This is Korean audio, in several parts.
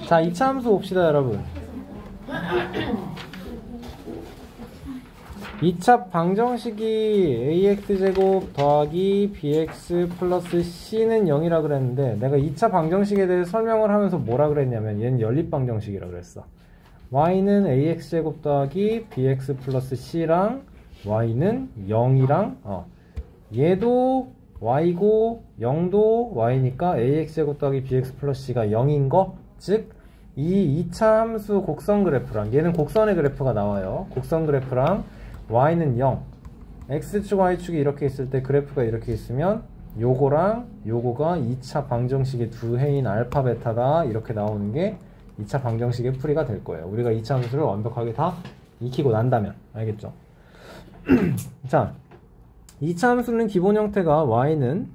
자, 2차 함수 봅시다, 여러분. 2차 방정식이 ax제곱 더하기 bx 플러스 c는 0이라 그랬는데, 내가 2차 방정식에 대해 설명을 하면서 뭐라 그랬냐면, 얘는 연립방정식이라 그랬어. y는 ax제곱 더하기 bx 플러스 c랑 y는 0이랑 얘도 y고 0도 y니까 ax제곱 더하기 bx 플러스 c가 0인 거, 즉 이 2차 함수 곡선 그래프랑, 얘는 곡선의 그래프가 나와요. 곡선 그래프랑 y는 0, x축 y축이 이렇게 있을 때 그래프가 이렇게 있으면 요거랑 요거가 2차 방정식의 두 해인 알파 베타다, 이렇게 나오는 게 2차 방정식의 풀이가 될 거예요. 우리가 2차 함수를 완벽하게 다 익히고 난다면. 알겠죠? 자, 2차 함수는 기본 형태가 y는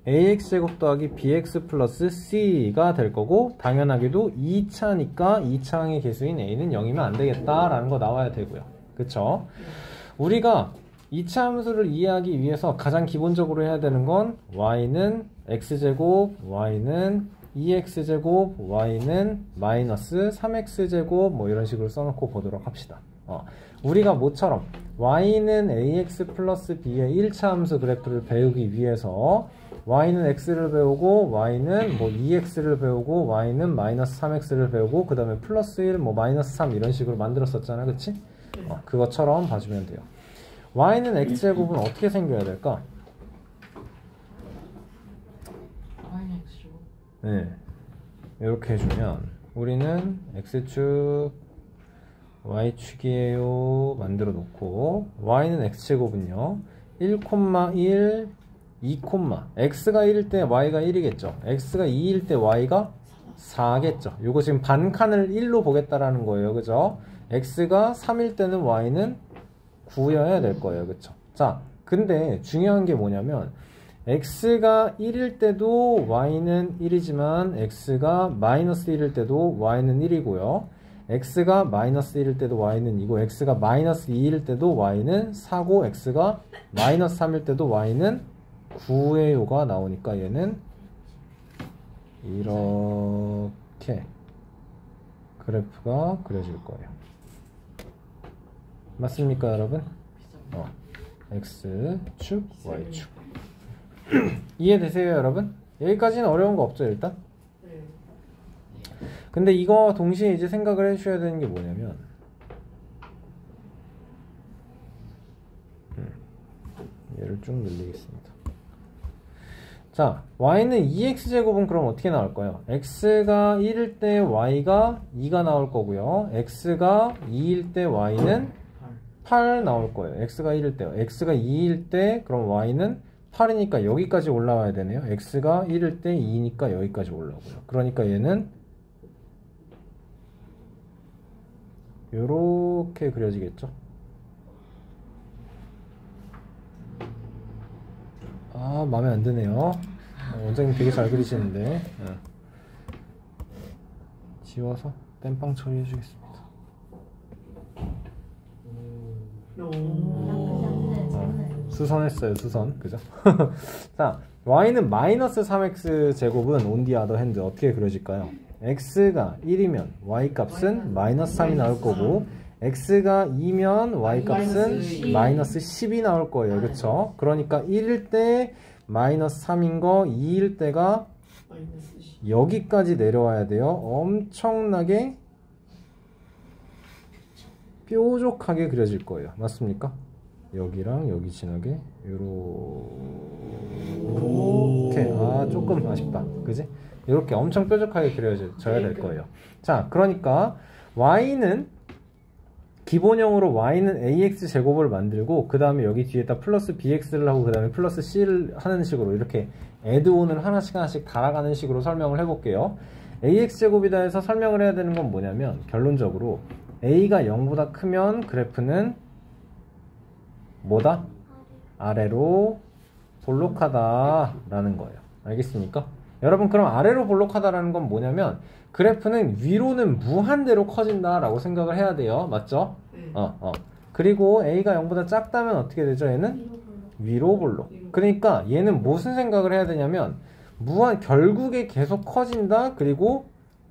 ax제곱 더하기 bx 플러스 c가 될 거고, 당연하게도 2차니까 2차항의 개수인 a는 0이면 안 되겠다라는 거 나와야 되고요. 그쵸? 우리가 2차 함수를 이해하기 위해서 가장 기본적으로 해야 되는 건 y는 x제곱, y는 2x제곱, y는 마이너스 3x제곱, 뭐 이런 식으로 써놓고 보도록 합시다. 우리가 뭐처럼 y는 ax 플러스 b의 1차 함수 그래프를 배우기 위해서 y는 x를 배우고, y는 뭐 2x를 배우고, y는 마이너스 3x를 배우고, 그 다음에 플러스 1, 뭐 마이너스 3 이런 식으로 만들었었잖아. 그치? 그것처럼 봐주면 돼요. y는 x제곱은 어떻게 생겨야 될까? 네, 이렇게 해주면 우리는 x축 y축이에요 만들어 놓고, y는 x제곱은요 1, 1, 2, x가 1일 때 y가 1이겠죠. x가 2일 때 y가 4겠죠. 요거 지금 반칸을 1로 보겠다라는 거예요. 그죠? x가 3일 때는 y는 9여야 될 거예요. 그쵸? 자, 근데 중요한 게 뭐냐면 x가 1일 때도 y는 1이지만 x가 마이너스 1일 때도 y는 1이고요. x가 마이너스 1일 때도 y는 2고, x가 마이너스 2일 때도 y는 4고, x가 마이너스 3일 때도 y는 9예요가 나오니까 얘는 이렇게 그래프가 그려질 거예요. 맞습니까, 여러분? x축, y축. 이해되세요, 여러분? 여기까지는 어려운 거 없죠, 일단? 근데 이거 동시에 이제 생각을 해주셔야 되는 게 뭐냐면, 얘를 쭉 늘리겠습니다. 자, y는 2x제곱은 그럼 어떻게 나올까요? x가 1일 때 y가 2가 나올 거고요. x가 2일 때 y는 8 나올 거예요. x가 1일 때요. x가 2일 때 그럼 y는 8이니까 여기까지 올라와야 되네요. x가 1일 때 2니까 여기까지 올라오고요. 그러니까 얘는 요렇게 그려지겠죠. 아, 마음에 안 드네요. 원장님 되게 잘 그리시는데. 지워서 땜빵 처리해 주겠습니다. 수선했어요, 수선. 그죠? 자, y는 마이너스 3x 제곱은 on the other hand 어떻게 그려질까요? x가 1이면 y 값은 마이너스 3이 나올 거고, x가 2면 y 값은 마이너스 10이 나올 거예요. 그쵸? 그러니까 1일 때 마이너스 3인 거, 2일 때가 여기까지 내려와야 돼요. 엄청나게 뾰족하게 그려질 거예요. 맞습니까? 여기랑 여기 지나게 요렇게, 아, 조금 아쉽다. 그지? 이렇게 엄청 뾰족하게 그려져야 될 거예요. 자, 그러니까 y는 기본형으로 y는 ax 제곱을 만들고, 그 다음에 여기 뒤에다 플러스 bx를 하고, 그 다음에 플러스 c를 하는 식으로 이렇게 애드온을 하나씩 달아가는 식으로 설명을 해볼게요. ax 제곱이다 해서 설명을 해야 되는 건 뭐냐면, 결론적으로 a가 0보다 크면 그래프는 뭐다? 아래로 볼록하다 라는 거예요. 알겠습니까? 여러분, 그럼 아래로 볼록하다라는 건 뭐냐면, 그래프는 위로는 무한대로 커진다 라고 생각을 해야 돼요. 맞죠? 그리고 a가 0보다 작다면 어떻게 되죠? 얘는 위로 볼록. 그러니까 얘는 무슨 생각을 해야 되냐면, 결국에 계속 커진다. 그리고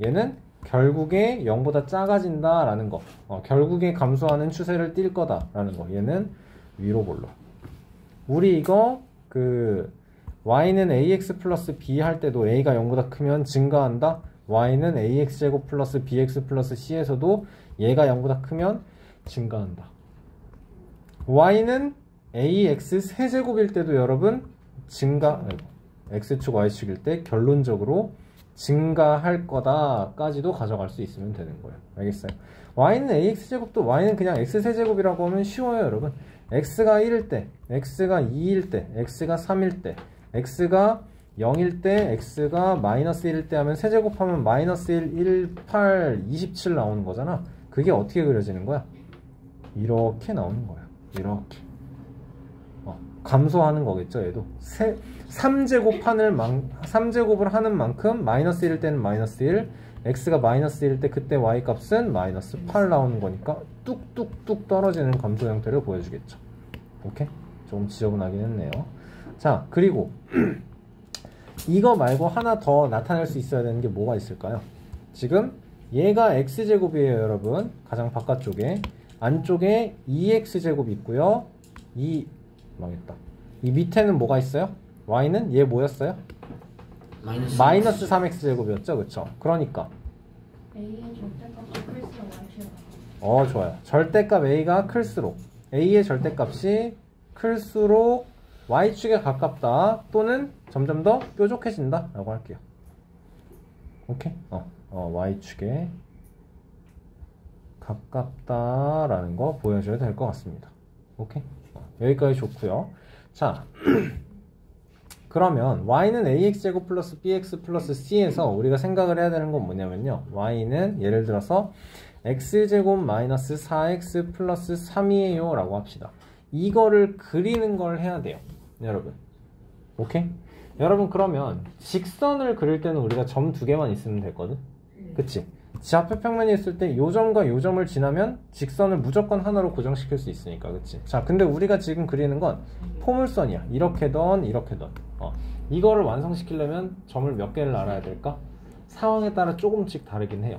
얘는 결국에 0보다 작아진다 라는 거. 결국에 감소하는 추세를 띌 거다 라는 거. 얘는 위로 볼로. 우리 이거 y는 ax 플러스 b 할 때도 a가 0보다 크면 증가한다. y는 ax제곱 플러스 bx 플러스 c에서도 얘가 0보다 크면 증가한다. y는 ax 세제곱일 때도 여러분 x축 y축일 때 결론적으로 증가할 거다 까지도 가져갈 수 있으면 되는 거예요. 알겠어요? y는 ax제곱도 y는 그냥 x세제곱이라고 하면 쉬워요 여러분. x가 1일 때, x가 2일 때, x가 3일 때, x가 0일 때, x가 마이너스 1일 때 하면 세제곱하면 마이너스 1, 1, 8, 27 나오는 거잖아. 그게 어떻게 그려지는 거야? 이렇게 나오는 거야. 이렇게. 감소하는 거겠죠 얘도. 3제곱을 하는 만큼 마이너스 1일 때는 마이너스 1, x가 마이너스 1일 때 그때 y 값은 마이너스 8 나오는 거니까 뚝뚝뚝 떨어지는 감소 형태를 보여주겠죠. 오케이? 조금 지저분하긴 했네요. 자, 그리고 이거 말고 하나 더 나타낼 수 있어야 되는 게 뭐가 있을까요? 지금 얘가 x제곱이에요 여러분. 가장 바깥쪽에. 안쪽에 2x제곱이 있고요. 망했다. 이 밑에는 뭐가 있어요? y는 얘 뭐였어요? 마이너스 3x제곱이었죠. 그쵸? 그러니까 a의 절대값이 클수록 y축이 좋아요. 절대값 a가 클수록 a의 절대값이 클수록 y축에 가깝다 또는 점점 더 뾰족해진다 라고 할게요. 오케이? y축에 가깝다 라는 거 보여줘야 될 것 같습니다. 오케이? 여기까지 좋고요. 자, 그러면 y는 ax제곱 플러스 bx 플러스 c에서 우리가 생각을 해야 되는 건 뭐냐면요. y는 예를 들어서 x제곱 마이너스 4x 플러스 3이에요 라고 합시다. 이거를 그리는 걸 해야 돼요 여러분. 오케이? 여러분 그러면 직선을 그릴 때는 우리가 점 2개만 있으면 되거든. 그치? 좌표 평면이 있을 때 요 점과 요 점을 지나면 직선을 무조건 하나로 고정시킬 수 있으니까. 그치? 자, 근데 우리가 지금 그리는 건 포물선이야. 이렇게든 이렇게든. 이거를 완성시키려면 점을 몇 개를 알아야 될까? 상황에 따라 조금씩 다르긴 해요.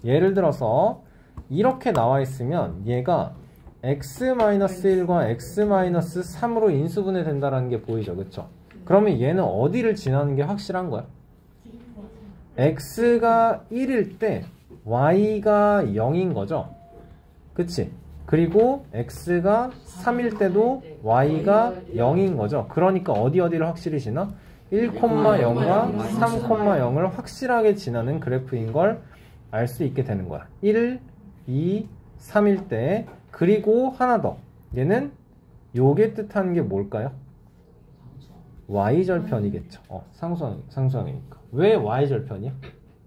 예를 들어서 이렇게 나와 있으면 얘가 x-1과 x-3으로 인수분해 된다는 게 보이죠. 그쵸? 그러면 얘는 어디를 지나는 게 확실한 거야? x가 1일 때 y가 0인 거죠. 그치? 그리고 x가 3일 때도 y가 0인 거죠. 그러니까 어디를 확실히 지나? 1,0과 3,0을 확실하게 지나는 그래프인 걸 알 수 있게 되는 거야. 1, 2, 3일 때. 그리고 하나 더. 얘는 요게 뜻하는 게 뭘까요? y절편이겠죠. 상수항이니까. 왜 y절편이야?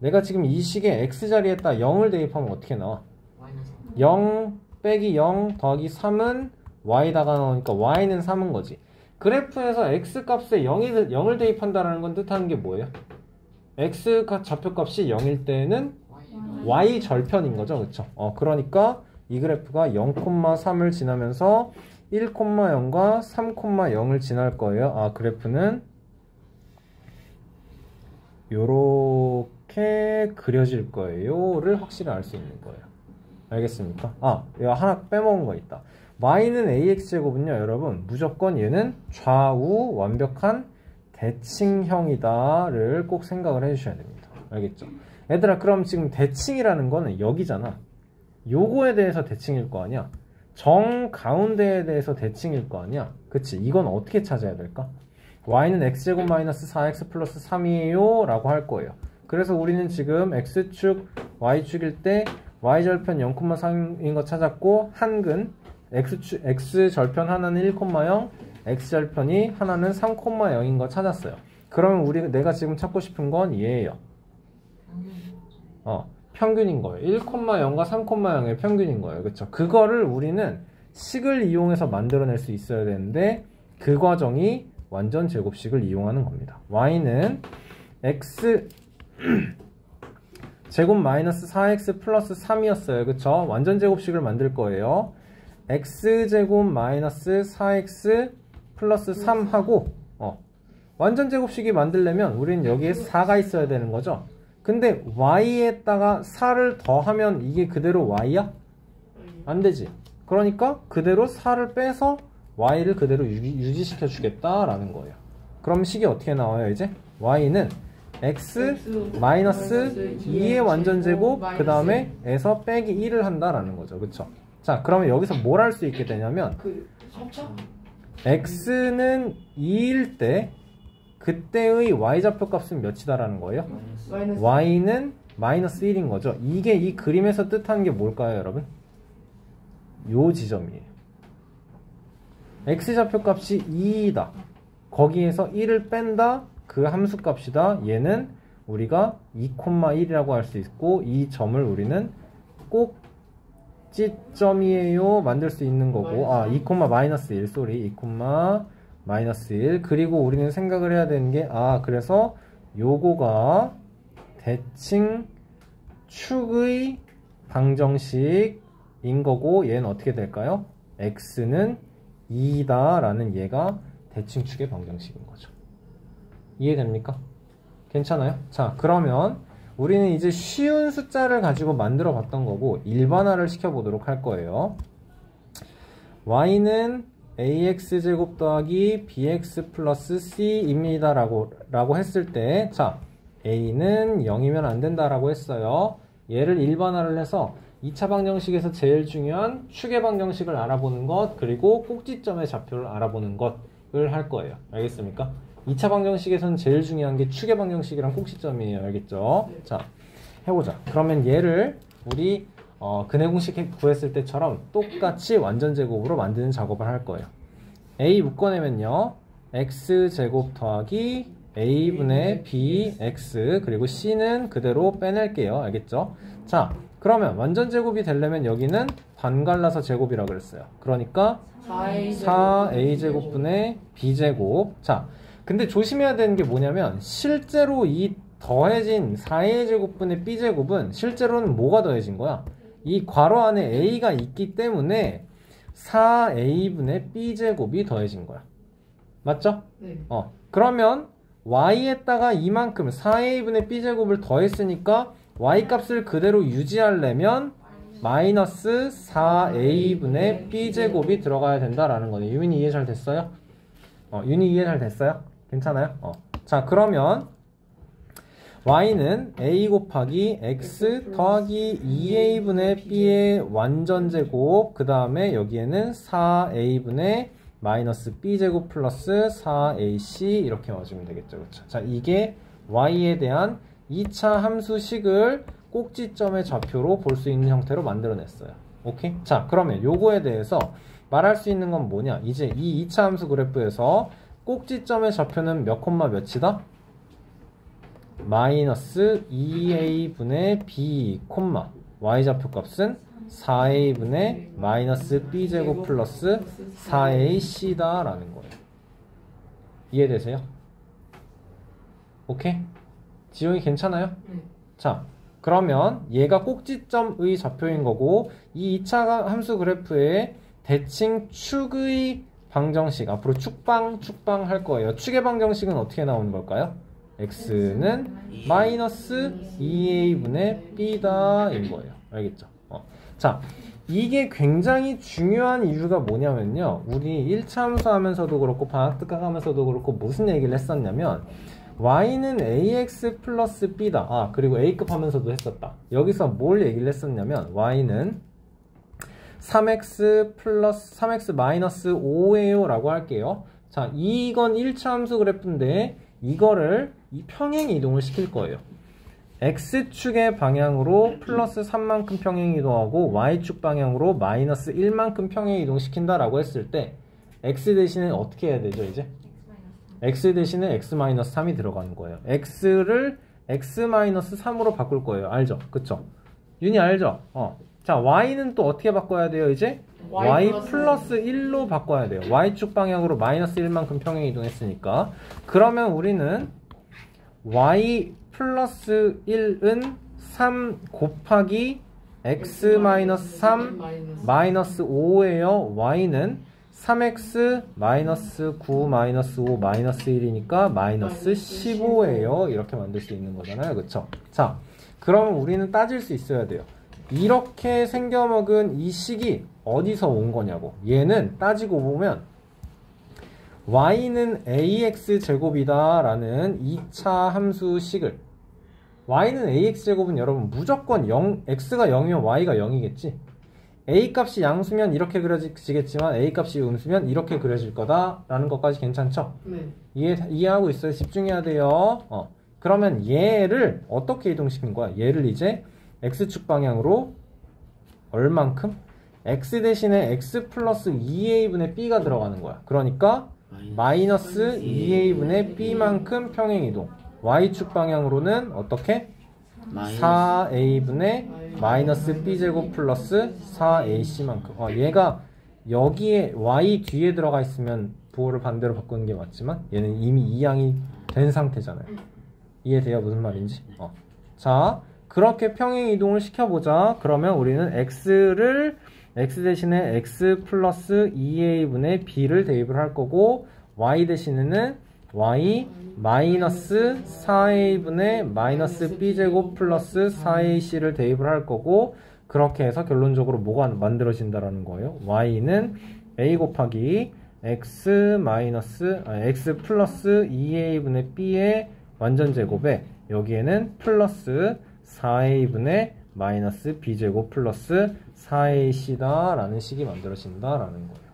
내가 지금 이 식의 x자리에다 0을 대입하면 어떻게 나와? 0 빼기 0 더하기 3은 y다가 나오니까 y는 3은 거지. 그래프에서 x값에 0을 대입한다는 건 뜻하는 게 뭐예요? x 좌표값이 0일 때는 y절편인 거죠. 그쵸? 그러니까 이 그래프가 0,3을 지나면서 1,0과 3,0을 지날 거예요. 그래프는 요렇게 그려질 거예요.를 확실히 알 수 있는 거예요. 알겠습니까? 이거 하나 빼먹은 거 있다. y는 ax제곱은요, 여러분, 무조건 얘는 좌우 완벽한 대칭형이다를 꼭 생각을 해주셔야 됩니다. 알겠죠? 얘들아, 그럼 지금 대칭이라는 거는 여기잖아. 요거에 대해서 대칭일 거 아니야? 정 가운데에 대해서 대칭일 거 아니야? 그치? 이건 어떻게 찾아야 될까? y는 x제곱 마이너스 4x 플러스 3이에요 라고 할 거예요. 그래서 우리는 지금 x축, y축일 때 y절편 0,3인 거 찾았고, 한근 x절편 하나는 1,0, x절편이 하나는 3,0인 거 찾았어요. 그러면 내가 지금 찾고 싶은 건 얘예요. 평균인 거예요. 1,0과 3,0의 평균인 거예요. 그쵸? 그거를 우리는 식을 이용해서 만들어낼 수 있어야 되는데 그 과정이 완전 제곱식을 이용하는 겁니다. y는 x 제곱 마이너스 4x 플러스 3이었어요. 그쵸? 완전 제곱식을 만들 거예요. x제곱 마이너스 4x 플러스 3하고 완전 제곱식이 만들려면 우리는 여기에 4가 있어야 되는 거죠. 근데 y에다가 4를 더하면 이게 그대로 y야? 안 되지. 그러니까 그대로 4를 빼서 y를 그대로 유지시켜 주겠다라는 거예요. 그럼 식이 어떻게 나와요 이제? y는 x 마이너스 2의 완전제곱 그 다음에 에서 빼기 1을 한다라는 거죠. 그쵸? 자, 그러면 여기서 뭘 할 수 있게 되냐면 x는 2일 때 그때의 y좌표 값은 몇이다라는 거예요? y는 마이너스 1인 거죠. 이게 이 그림에서 뜻하는 게 뭘까요, 여러분? 요 지점이에요. x좌표 값이 2이다. 거기에서 1을 뺀다. 그 함수 값이다. 얘는 우리가 2,1이라고 할 수 있고 이 점을 우리는 꼭지점이에요 만들 수 있는 거고 2,-1 쏘리 2,-1 그리고 우리는 생각을 해야 되는 게 그래서 요거가 대칭 축의 방정식인 거고 얘는 어떻게 될까요? x는 2다 라는 얘가 대칭 축의 방정식인 거죠. 이해됩니까? 괜찮아요? 자, 그러면 우리는 이제 쉬운 숫자를 가지고 만들어 봤던 거고 일반화를 시켜보도록 할 거예요. y는 ax제곱 더하기 bx 플러스 c입니다 라고 했을 때 자, a는 0이면 안 된다라고 했어요. 얘를 일반화를 해서 2차 방정식에서 제일 중요한 축의 방정식을 알아보는 것 그리고 꼭지점의 좌표를 알아보는 것을 할 거예요. 알겠습니까? 2차 방정식에서는 제일 중요한 게 축의 방정식이랑 꼭지점이에요. 알겠죠? 자, 해보자. 그러면 얘를 우리 근해 공식 구했을 때처럼 똑같이 완전제곱으로 만드는 작업을 할 거예요. a 묶어내면요. x제곱 더하기 a분의 bx 그리고 c는 그대로 빼낼게요. 알겠죠? 자, 그러면 완전제곱이 되려면 여기는 반갈라서 제곱이라고 그랬어요. 그러니까 4a제곱분의 b제곱. 자, 근데 조심해야 되는 게 뭐냐면 실제로 이 더해진 4a제곱분의 b제곱은 실제로는 뭐가 더해진 거야? 이 괄호 안에 a가 있기 때문에 4a분의 b제곱이 더해진 거야. 맞죠? 네. 그러면 y에다가 이만큼 4a분의 b제곱을 더했으니까 y 값을 그대로 유지하려면 마이너스 4a분의 b제곱이 들어가야 된다라는 거네. 유민이 이해 잘 됐어요? 윤이 이해 잘 됐어요? 괜찮아요? 자, 그러면 y는 a 곱하기 x 더하기 2a분의 b의 완전제곱 그 다음에 여기에는 4a분의 마이너스 b제곱 플러스 4ac 이렇게 와주면 되겠죠. 그렇죠? 자, 이게 y에 대한 2차 함수식을 꼭지점의 좌표로 볼 수 있는 형태로 만들어냈어요. 오케이? 자, 그러면 요거에 대해서 말할 수 있는 건 뭐냐? 이제 이 2차 함수 그래프에서 꼭지점의 좌표는 몇 콤마 몇이다? 마이너스 2a분의 b, y좌표 값은 4a분의 마이너스 b제곱 플러스 4ac다 라는 거예요. 이해되세요? 오케이? 지용이 괜찮아요? 네. 자, 그러면 얘가 꼭지점의 좌표인 거고 이 2차 함수 그래프의 대칭 축의 방정식 앞으로 축방 할 거예요. 축의 방정식은 어떻게 나오는 걸까요? x는 마이너스 2a분의 b다 인 거예요. 알겠죠? 자, 이게 굉장히 중요한 이유가 뭐냐면요. 우리 1차 함수 하면서도 그렇고 방학특강 하면서도 그렇고 무슨 얘기를 했었냐면 y는 ax 플러스 b다. 그리고 a급 하면서도 했었다. 여기서 뭘 얘기를 했었냐면 y는 3x 마이너스 5예요 라고 할게요. 자, 이건 1차 함수 그래프인데 이거를 이 평행 이동을 시킬 거예요. x축의 방향으로 플러스 3만큼 평행 이동하고 y축 방향으로 마이너스 1만큼 평행 이동시킨다 라고 했을 때 x 대신에 어떻게 해야 되죠 이제? x 대신에 x-3이 들어가는 거예요. x를 x-3으로 바꿀 거예요. 알죠? 그쵸? 윤이 알죠? 자, y는 또 어떻게 바꿔야 돼요 이제? y 플러스 1로 바꿔야 돼요. y축 방향으로 마이너스 1만큼 평행 이동했으니까. 그러면 우리는 y 플러스 1은 3 곱하기 x-3 마이너스 5예요. y는 3x 마이너스 9 마이너스 5 마이너스 1이니까 마이너스 15예요. 이렇게 만들 수 있는 거잖아요. 그쵸? 자, 그럼 우리는 따질 수 있어야 돼요. 이렇게 생겨먹은 이 식이 어디서 온 거냐고. 얘는 따지고 보면 y는 ax 제곱이다 라는 2차 함수식을, y는 ax 제곱은 여러분 무조건 0, x가 0이면 y가 0이겠지. a 값이 양수면 이렇게 그려지겠지만 a 값이 음수면 이렇게 그려질 거다 라는 것까지 괜찮죠? 네. 이해하고 있어요? 집중해야 돼요. 그러면 얘를 어떻게 이동시킨 거야? 얘를 이제 x축 방향으로 얼만큼? x 대신에 x 플러스 2a분의 b가 들어가는 거야. 그러니까 마이너스 2a분의 b만큼 평행이동. y축 방향으로는 어떻게? 4a분의 마이너스 b제곱 플러스 4ac만큼. 얘가 여기에 y 뒤에 들어가 있으면 부호를 반대로 바꾸는 게 맞지만 얘는 이미 이항이 된 상태잖아요. 이해돼요? 무슨 말인지? 자, 그렇게 평행이동을 시켜보자. 그러면 우리는 x 대신에 x 플러스 2a분의 b를 대입을 할 거고, y 대신에는 y 마이너스 4a분의 마이너스 b제곱 플러스 4ac를 대입을 할 거고, 그렇게 해서 결론적으로 뭐가 만들어진다라는 거예요? y는 a 곱하기 x 플러스 2a분의 b의 완전 제곱에 여기에는 플러스 4a분의 마이너스 b제곱 플러스 4ac다 라는 식이 만들어진다 라는 거예요.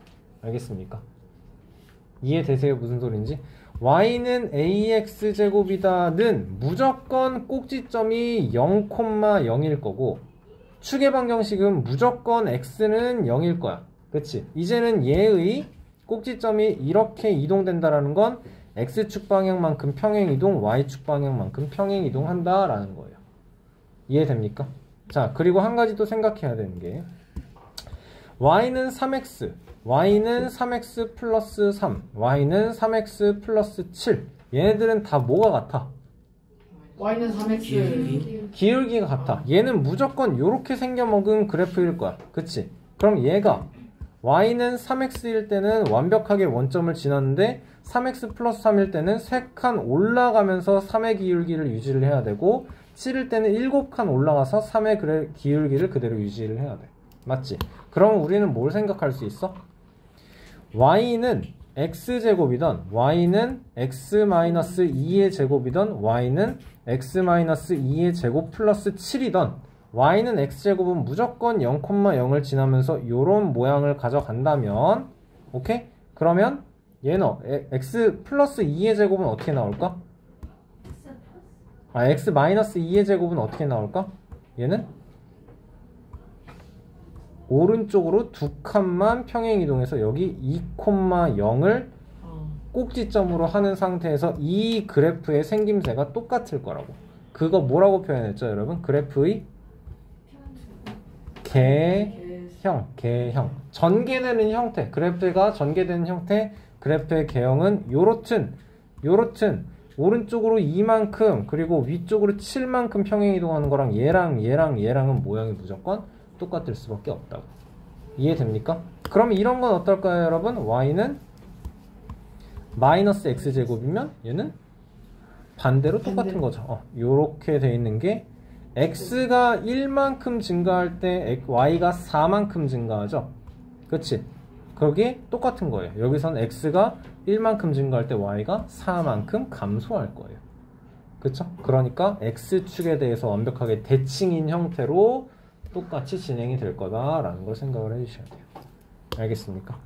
알겠습니까? 이해되세요? 무슨 소린지? y는 ax제곱이다는 무조건 꼭지점이 0,0일 거고, 축의 방정식은 무조건 x는 0일 거야. 그치? 이제는 얘의 꼭지점이 이렇게 이동된다라는 건 x축 방향만큼 평행이동, y축 방향만큼 평행이동 한다라는 거예요. 이해됩니까? 자, 그리고 한 가지 또 생각해야 되는 게, y는 3x 플러스 3, y는 3x 플러스 7. 얘네들은 다 뭐가 같아? y는 3x 기울기가 같아. 얘는 무조건 이렇게 생겨먹은 그래프일 거야. 그치? 그럼 얘가 y는 3x일 때는 완벽하게 원점을 지났는데 3x 플러스 3일 때는 3칸 올라가면서 3의 기울기를 유지를 해야 되고, 7일 때는 7칸 올라가서 3의 기울기를 그대로 유지를 해야 돼. 맞지? 그럼 우리는 뭘 생각할 수 있어? y는 x제곱이던, y는 x-2의 제곱이던, y는 x-2의 제곱 플러스 7이던, y는 x제곱은 무조건 0,0을 지나면서 요런 모양을 가져간다면, 오케이? 그러면 얘는 x 플러스 2의 제곱은 어떻게 나올까? x 마이너스 2의 제곱은 어떻게 나올까? 얘는 오른쪽으로 두 칸만 평행이동해서 여기 2,0을 꼭지점으로 하는 상태에서 이 그래프의 생김새가 똑같을 거라고. 그거 뭐라고 표현했죠, 여러분? 그래프의 개형. 전개되는 형태, 그래프가 전개되는 형태, 그래프의 개형은 요렇든 오른쪽으로 2만큼 그리고 위쪽으로 7만큼 평행이동하는 거랑 얘랑은 모양이 무조건 똑같을 수밖에 없다고. 이해됩니까? 그럼 이런 건 어떨까요, 여러분? y는 마이너스 x제곱이면 얘는 반대로 똑같은 거죠. 요렇게 돼 있는 게 x가 1만큼 증가할 때 y가 4만큼 증가하죠. 그치? 그게 똑같은 거예요. 여기선 x가 1만큼 증가할 때 y가 4만큼 감소할 거예요. 그쵸? 그러니까 x축에 대해서 완벽하게 대칭인 형태로 똑같이 진행이 될 거다라는 걸 생각을 해주셔야 돼요. 알겠습니까?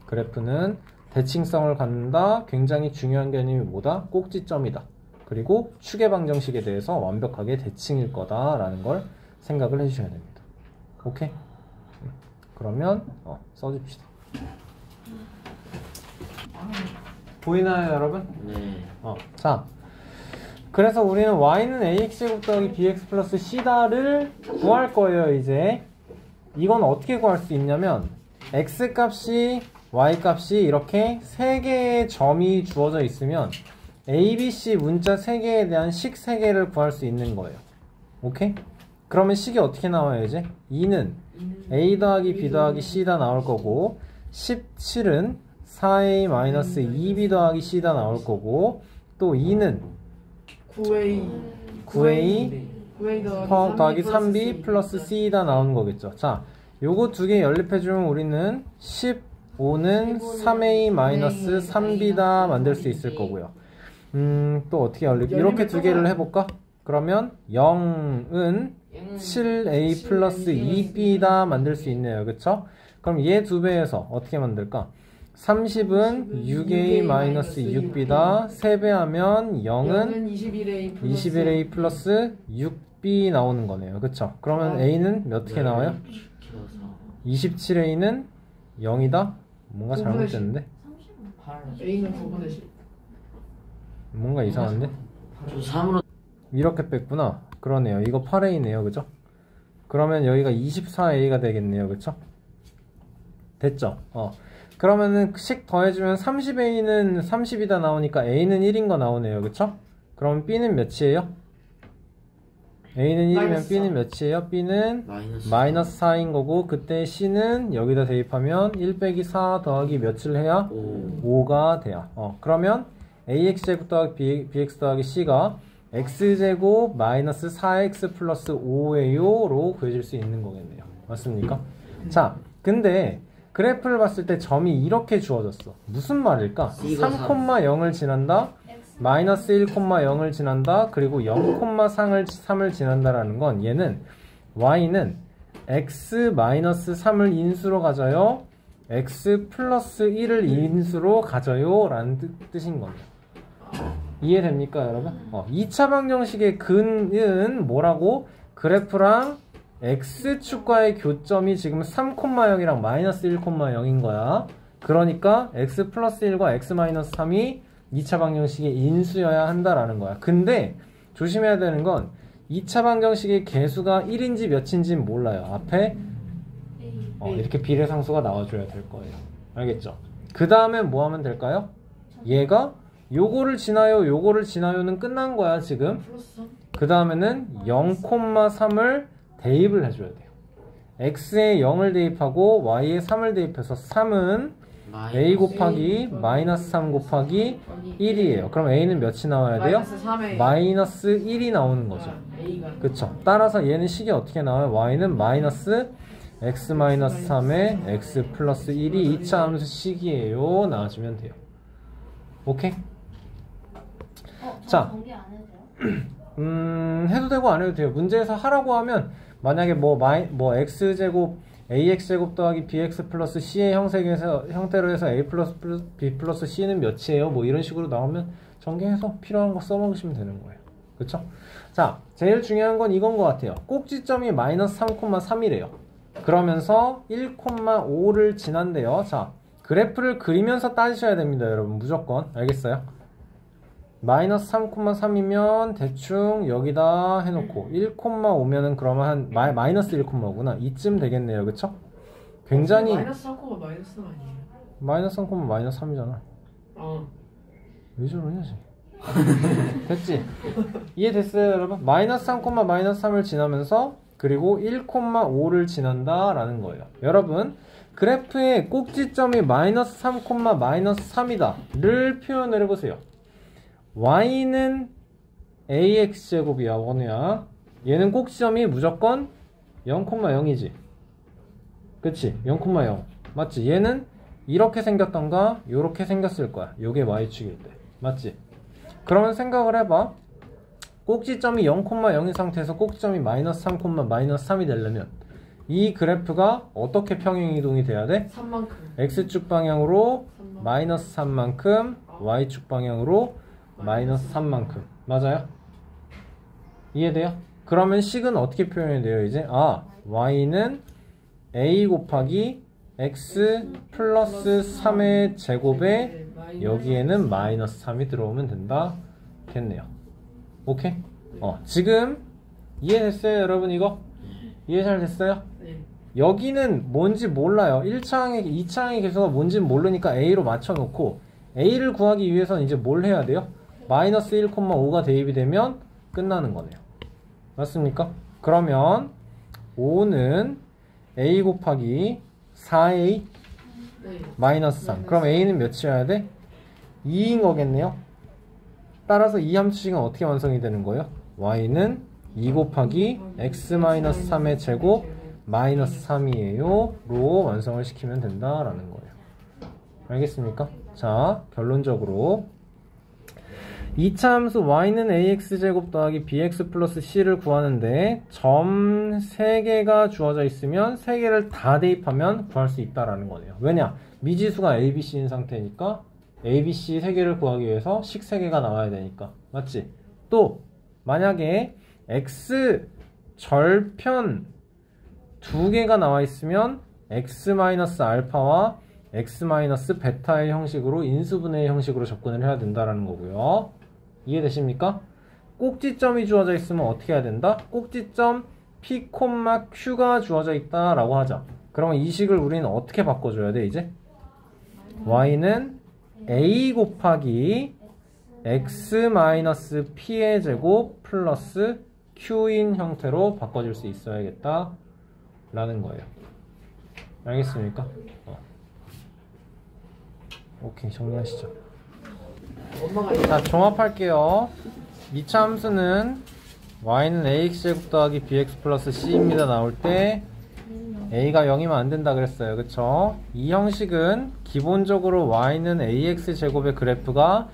그래프는 대칭성을 갖는다. 굉장히 중요한 개념이 뭐다? 꼭지점이다. 그리고 축의 방정식에 대해서 완벽하게 대칭일 거다라는 걸 생각을 해주셔야 됩니다. 오케이? 그러면 써줍시다. 보이나요, 여러분? 네. 자, 그래서 우리는 y는 ax제곱 더하기 bx 플러스 c다를 구할 거예요. 이제 이건 어떻게 구할 수 있냐면, x값이 y값이 이렇게 3개의 점이 주어져 있으면 a, b, c 문자 3개에 대한 식 3개를 구할 수 있는 거예요. 오케이? 그러면 식이 어떻게 나와요? 이제 2는 a 더하기 b 더하기 c다 나올 거고, 17은 4a-2b 더하기 c다 나올 거고, 또 2는 9a 더하기 3b 플러스 c다 나오는 거겠죠. 자, 요거 두 개 연립해주면 우리는 15는 3a-3b다 만들 수 있을 거고요. 또 어떻게 이렇게 두 개를 해볼까? 그러면 0은 7a 플러스 2b다 만들 수 있네요. 그쵸? 그럼 얘 두 배에서 어떻게 만들까? 30은 6a-6b다. 3배 하면 0은 21a 플러스 6b 나오는 거네요. 그쵸? 그러면 a는 몇 개 나와요? 27a는 0이다? 뭔가 잘못됐는데? A는 9분의 10. 뭔가 이상한데? 저 3으로 이렇게 뺐구나. 그러네요. 이거 8a네요. 그죠? 그러면 여기가 24a가 되겠네요. 그쵸? 됐죠? 그러면은 식 더해주면 30a는 30이다 나오니까 a는 1인 거 나오네요. 그쵸? 그럼 b는 몇이에요? a는 1이면 b는 몇이에요? b는 마이너스 4인 거고, 그때 c는 여기다 대입하면 1 빼기 4 더하기 몇을 해야? 5가 돼요. 그러면 ax제곱 더하기 bx 더하기 c가 x제곱 마이너스 4x 플러스 5예요 로 구해질 수 있는 거겠네요. 맞습니까? 자, 근데 그래프를 봤을 때 점이 이렇게 주어졌어. 무슨 말일까? 3,0을 지난다, 마이너스 1,0을 지난다, 그리고 0,3을 지난다라는 건 얘는 y는 x 마이너스 3을 인수로 가져요, x 플러스 1을 인수로 가져요 라는 뜻인 겁니다. 이해됩니까 여러분? 2차 방정식의 근은 뭐라고? 그래프랑 x축과의 교점이 지금 3,0이랑 마이너스 1,0인 거야. 그러니까 x 플러스 1과 x 마이너스 3이 2차 방정식의 인수여야 한다라는 거야. 근데 조심해야 되는 건 2차 방정식의 개수가 1인지 몇인지 몰라요. 앞에 이렇게 비례상수가 나와줘야 될 거예요. 알겠죠? 그 다음에 뭐 하면 될까요? 얘가 요거를 지나요, 요거를 지나요는 끝난 거야 지금. 그 다음에는 0,3을 대입을 해줘야 돼요. x에 0을 대입하고 y에 3을 대입해서 3은 a 곱하기 마이너스 3 곱하기 1이에요. 그럼 a는 몇이 나와야 돼요? 마이너스 1이 나오는 거죠. 그쵸? 따라서 얘는 식이 어떻게 나와요? y는 마이너스 x 마이너스 3에 x 플러스 1이 2차 함수 식이에요. 나와주면 돼요. 오케이? 자, 해도 되고 안 해도 돼요. 문제에서 하라고 하면 만약에 뭐 x제곱 ax제곱 더하기 bx 플러스 c의 형태로 해서 a 플러스 b 플러스 c는 몇이에요? 뭐 이런 식으로 나오면 전개해서 필요한 거 써먹으시면 되는 거예요. 그쵸? 자, 제일 중요한 건 이건 것 같아요. 꼭지점이 마이너스 3,3이래요. 그러면서 1,5를 지난대요. 자, 그래프를 그리면서 따지셔야 됩니다, 여러분. 무조건. 알겠어요? 마이너스 3,3이면 대충 여기다 해놓고 1,5면은 그러면 한 마이너스 1,5구나. 이쯤 되겠네요. 그쵸? 굉장히 마이너스 3, 마이너스 3 아니에요? 마이너스 3, 마이너스 3이잖아. 왜 저러냐지? 됐지? 이해됐어요 여러분? 마이너스 3, 마이너스 3을 지나면서 그리고 1,5를 지난다 라는 거예요. 여러분, 그래프의 꼭지점이 마이너스 3, 마이너스 3이다 를 표현을 해보세요. y는 ax제곱이야, 원우야. 얘는 꼭지점이 무조건 0,0이지. 그치? 0,0 맞지? 얘는 이렇게 생겼던가 요렇게 생겼을 거야. 요게 y축일 때. 맞지? 그러면 생각을 해봐. 꼭지점이 0,0인 상태에서 꼭지점이 마이너스 3, 마이너스 3이 되려면 이 그래프가 어떻게 평행이동이 돼야 돼? 3만큼. x축 방향으로 마이너스 3만큼, y축 방향으로 마이너스 3만큼. 맞아요? 이해돼요? 그러면 식은 어떻게 표현이 돼요 이제? y는 a 곱하기 x 플러스 3의 제곱에 여기에는 마이너스 3이 들어오면 된다 겠네요. 오케이? 지금 이해됐어요 여러분? 이거? 이해 잘 됐어요? 네. 여기는 뭔지 몰라요. 1차항의 2차항의 개수가 뭔지 모르니까 a로 맞춰놓고 a를 구하기 위해서는 이제 뭘 해야 돼요? 마이너스 1,5가 대입이 되면 끝나는 거네요. 맞습니까? 그러면 5는 a 곱하기 4a 네. 마이너스 3. 그럼 a는 몇이어야 돼? 2인 거겠네요. 따라서 이 함수식은 어떻게 완성이 되는 거예요? y는 2 곱하기 x-3의 제곱 마이너스 3이에요 로 완성을 시키면 된다라는 거예요. 알겠습니까? 자, 결론적으로 2차 함수 y는 ax제곱 더하기 bx 플러스 c를 구하는데 점 3개가 주어져 있으면 3개를 다 대입하면 구할 수 있다라는 거네요. 왜냐? 미지수가 a, b, c인 상태니까 a, b, c 3개를 구하기 위해서 식 3개가 나와야 되니까. 맞지? 또 만약에 x 절편 2개가 나와 있으면 x-알파와 x-베타의 형식으로 인수분해의 형식으로 접근을 해야 된다라는 거고요. 이해되십니까? 꼭지점이 주어져 있으면 어떻게 해야 된다? 꼭지점 p, q가 주어져 있다라고 하자. 그러면 이 식을 우리는 어떻게 바꿔줘야 돼 이제? y는 a 곱하기 x-p의 제곱 플러스 q인 형태로 바꿔줄 수 있어야겠다 라는 거예요. 알겠습니까? 오케이, 정리하시죠. 자, 종합할게요. 2차 함수는 y는 ax제곱 더하기 bx 플러스 c입니다. 나올 때 a가 0이면 안 된다 그랬어요. 그쵸? 이 형식은 기본적으로 y는 ax제곱의 그래프가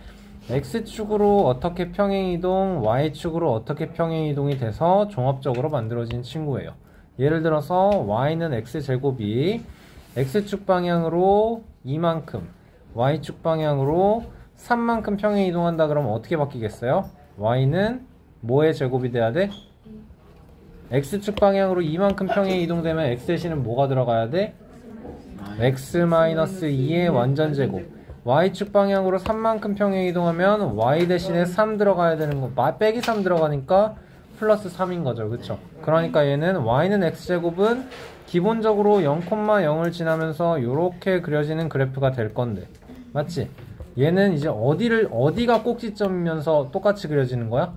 x축으로 어떻게 평행이동, y축으로 어떻게 평행이동이 돼서 종합적으로 만들어진 친구예요. 예를 들어서 y는 x제곱이 x축 방향으로 2만큼, y축 방향으로 3만큼 평행이동한다 그러면 어떻게 바뀌겠어요? y는 뭐의 제곱이 돼야 돼? x축 방향으로 2만큼 평행이동되면 x 대신은 뭐가 들어가야 돼? x-2의 완전 제곱. y축 방향으로 3만큼 평행이동하면 y 대신에 3 들어가야 되는 거, 빼기 3 들어가니까 플러스 3인 거죠. 그쵸? 그러니까 얘는 y는 x제곱은 기본적으로 0,0을 지나면서 이렇게 그려지는 그래프가 될 건데, 맞지? 얘는 이제 어디가 꼭지점이면서 똑같이 그려지는 거야?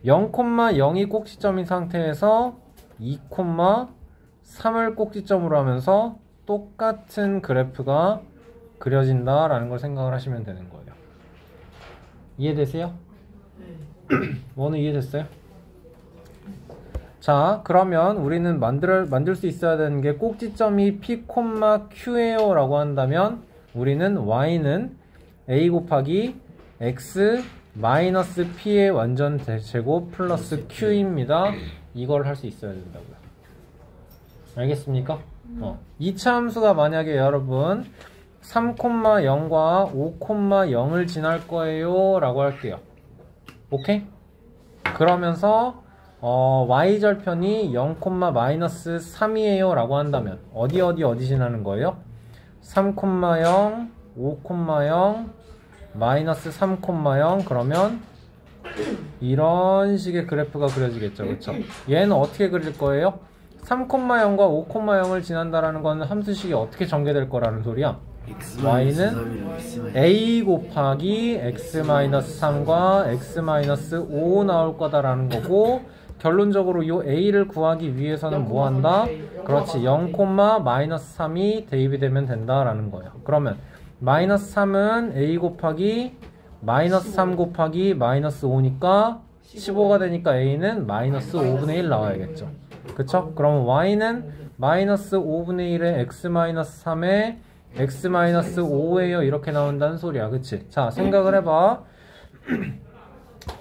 0,0이 꼭지점인 상태에서 2,3을 꼭지점으로 하면서 똑같은 그래프가 그려진다라는 걸 생각을 하시면 되는 거예요. 이해되세요? 뭐는 이해됐어요? 자, 그러면 우리는 만들 수 있어야 되는 게 꼭지점이 p, q예요 라고 한다면 우리는 y는 a 곱하기 x 마이너스 p의 완전 제곱 플러스 q입니다. 이걸 할 수 있어야 된다고요. 알겠습니까? 2차 함수가 만약에 여러분 3,0과 5,0을 지날 거예요 라고 할게요. 오케이? 그러면서 y절편이 0,-3이에요 라고 한다면 어디 지나는 거예요? 3,0, 5,0, 마이너스 3,0 그러면 이런 식의 그래프가 그려지겠죠. 그쵸? 얘는 어떻게 그릴 거예요? 3,0과 5,0을 지난다라는 건 함수식이 어떻게 전개될 거라는 소리야? y는 a 곱하기 x-3과 x-5 나올 거다라는 거고, 결론적으로 이 a를 구하기 위해서는 뭐 한다? 그렇지, 0,-3이 대입이 되면 된다라는 거예요. 그러면 마이너스 3은 a 곱하기 마이너스 3 곱하기 마이너스 5니까 15가 되니까 a는 마이너스 5분의 1 나와야겠죠. 그쵸? 그럼 y는 마이너스 5분의 1에 x-3에 x-5예요 이렇게 나온다는 소리야. 그치? 자, 생각을 해봐.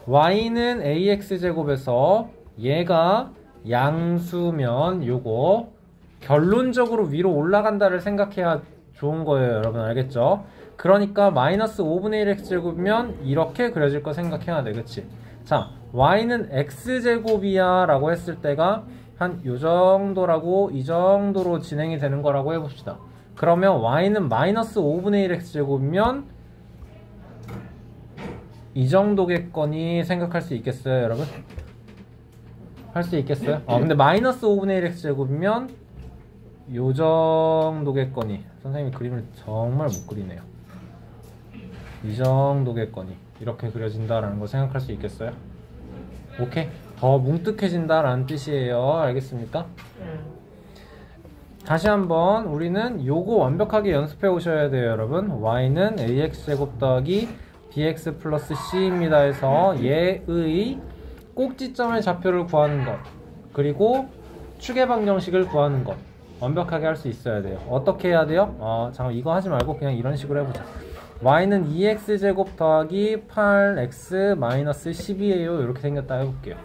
y는 ax제곱에서 얘가 양수면 요거 결론적으로 위로 올라간다를 생각해야 좋은 거예요. 여러분 알겠죠? 그러니까 마이너스 5분의 1 x제곱이면 이렇게 그려질 거 생각해야 돼. 그치? 자, y는 x제곱이야 라고 했을 때가 한 요정도라고, 이 정도로 진행이 되는 거라고 해봅시다. 그러면 y는 마이너스 5분의 1 x제곱이면 이 정도겠거니 생각할 수 있겠어요, 여러분? 할 수 있겠어요? 근데 마이너스 5분의 1 x제곱이면 요 정도겠거니. 선생님이 그림을 정말 못 그리네요. 이 정도겠거니 이렇게 그려진다라는 거 생각할 수 있겠어요? 오케이? 더 뭉뜩해진다라는 뜻이에요. 알겠습니까? 다시 한번 우리는 요거 완벽하게 연습해 오셔야 돼요, 여러분. y는 ax제곱 더하기 bx 플러스 c입니다 해서 얘의 꼭지점의 좌표를 구하는 것, 그리고 축의 방정식을 구하는 것 완벽하게 할 수 있어야 돼요. 어떻게 해야 돼요? 잠깐 이거 하지 말고 그냥 이런 식으로 해보자. y는 2x제곱 더하기 8x 마이너스 10이에요. 이렇게 생겼다 해볼게요.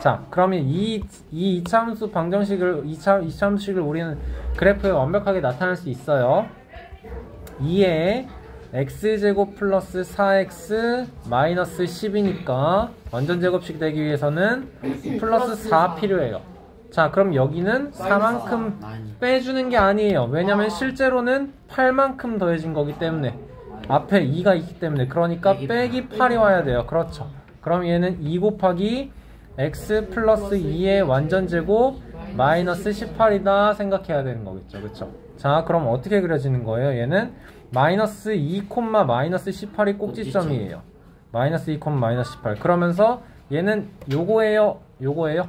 자, 그러면 이 이차함수 방정식을, 이차함수식을 우리는 그래프에 완벽하게 나타낼 수 있어요. 2에 x제곱 플러스 4x 마이너스 10이니까 완전 제곱식 되기 위해서는 플러스 4 필요해요. 자, 그럼 여기는 4만큼 빼주는 게 아니에요. 왜냐면 실제로는 8만큼 더해진 거기 때문에, 앞에 2가 있기 때문에. 그러니까 빼기 8이 와야 돼요. 그렇죠. 그럼 얘는 2 곱하기 x 플러스 2의 완전 제곱 마이너스 18이다 생각해야 되는 거겠죠. 그쵸? 자, 그럼 어떻게 그려지는 거예요? 얘는 마이너스 2, 마이너스 18이 꼭지점이에요. 마이너스 2, 마이너스 18. 그러면서 얘는 요거예요? 요거예요?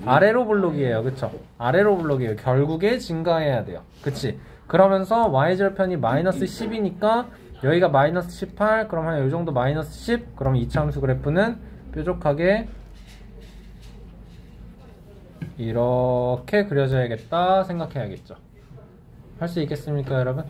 아래로 블록이에요. 그쵸? 아래로 블록이에요. 결국에 증가해야 돼요. 그치? 그러면서 y절편이 마이너스 10이니까 여기가 마이너스 18, 그럼 한 요정도 마이너스 10, 그럼 이차함수 그래프는 뾰족하게 이렇게 그려져야겠다 생각해야겠죠. 할 수 있겠습니까, 여러분?